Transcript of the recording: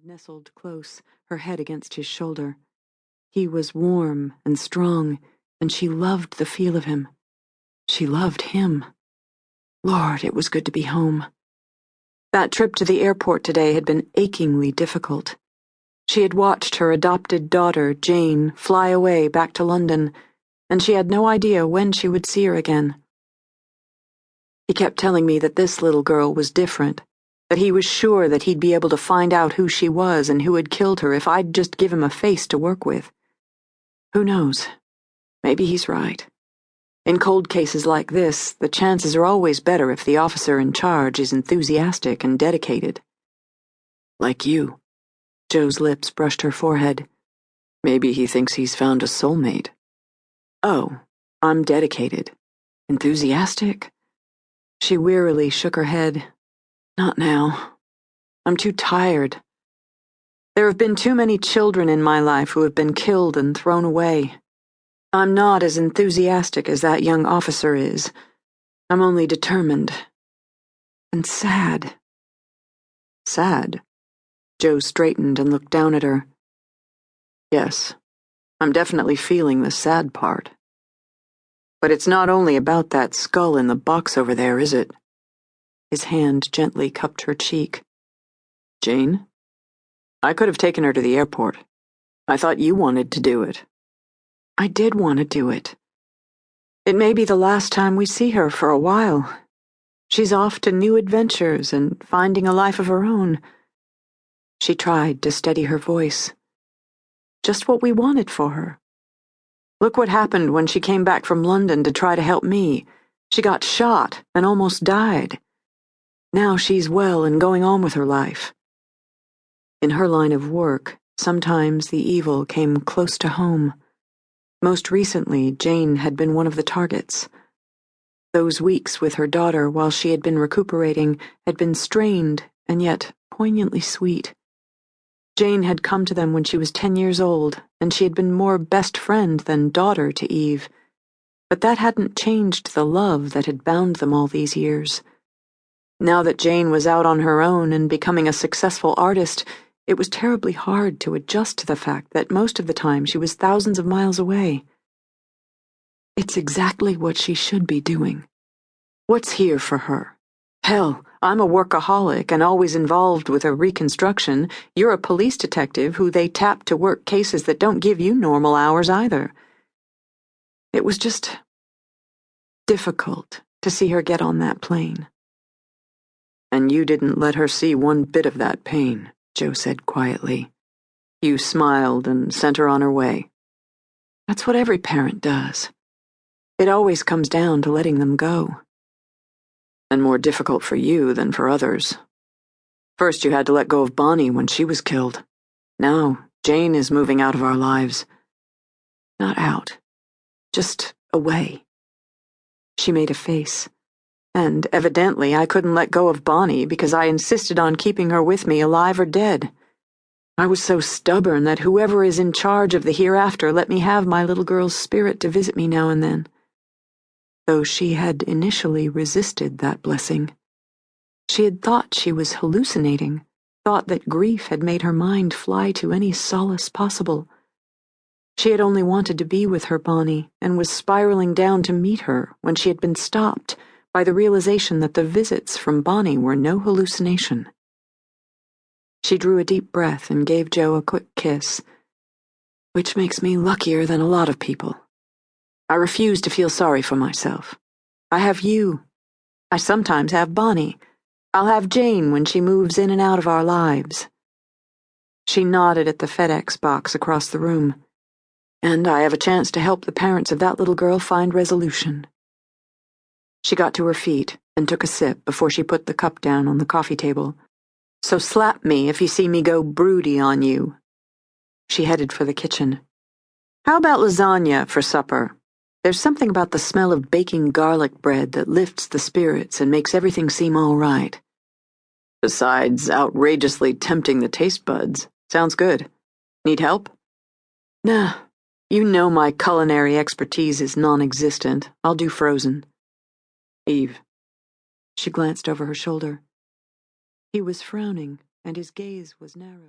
nestled close, her head against his shoulder. He was warm and strong, and she loved the feel of him. She loved him. Lord, it was good to be home. That trip to the airport today had been achingly difficult. She had watched her adopted daughter, Jane, fly away back to London, and she had no idea when she would see her again. He kept telling me that this little girl was different, that he was sure that he'd be able to find out who she was and who had killed her if I'd just give him a face to work with. Who knows? Maybe he's right. In cold cases like this, the chances are always better if the officer in charge is enthusiastic and dedicated. Like you. Joe's lips brushed her forehead. Maybe he thinks he's found a soulmate. Oh, I'm dedicated. Enthusiastic? She wearily shook her head. Not now. I'm too tired. There have been too many children in my life who have been killed and thrown away. I'm not as enthusiastic as that young officer is. I'm only determined. And sad. Sad? Joe straightened and looked down at her. Yes, I'm definitely feeling the sad part. But it's not only about that skull in the box over there, is it? His hand gently cupped her cheek. Jane? I could have taken her to the airport. I thought you wanted to do it. I did want to do it. It may be the last time we see her for a while. She's off to new adventures and finding a life of her own. She tried to steady her voice. Just what we wanted for her. Look what happened when she came back from London to try to help me. She got shot and almost died. Now she's well and going on with her life. In her line of work, sometimes the evil came close to home. Most recently, Jane had been one of the targets. Those weeks with her daughter while she had been recuperating had been strained and yet poignantly sweet. Jane had come to them when she was 10 years old, and she had been more best friend than daughter to Eve. But that hadn't changed the love that had bound them all these years. Now that Jane was out on her own and becoming a successful artist, it was terribly hard to adjust to the fact that most of the time she was thousands of miles away. It's exactly what she should be doing. What's here for her? Hell, I'm a workaholic and always involved with a reconstruction. You're a police detective who they tap to work cases that don't give you normal hours either. It was just difficult to see her get on that plane. And you didn't let her see one bit of that pain, Joe said quietly. You smiled and sent her on her way. That's what every parent does. It always comes down to letting them go. And more difficult for you than for others. First you had to let go of Bonnie when she was killed. Now Jane is moving out of our lives. Not out. Just away. She made a face. And evidently I couldn't let go of Bonnie because I insisted on keeping her with me alive or dead. I was so stubborn that whoever is in charge of the hereafter let me have my little girl's spirit to visit me now and then. Though she had initially resisted that blessing. She had thought she was hallucinating, thought that grief had made her mind fly to any solace possible. She had only wanted to be with her Bonnie and was spiraling down to meet her when she had been stopped by the realization that the visits from Bonnie were no hallucination. She drew a deep breath and gave Joe a quick kiss, which makes me luckier than a lot of people. I refuse to feel sorry for myself. I have you. I sometimes have Bonnie. I'll have Jane when she moves in and out of our lives. She nodded at the FedEx box across the room. And I have a chance to help the parents of that little girl find resolution. She got to her feet and took a sip before she put the cup down on the coffee table. So slap me if you see me go broody on you. She headed for the kitchen. How about lasagna for supper? There's something about the smell of baking garlic bread that lifts the spirits and makes everything seem all right. Besides outrageously tempting the taste buds. Sounds good. Need help? Nah, you know my culinary expertise is non-existent. I'll do frozen. Eve. She glanced over her shoulder. He was frowning, and his gaze was narrow.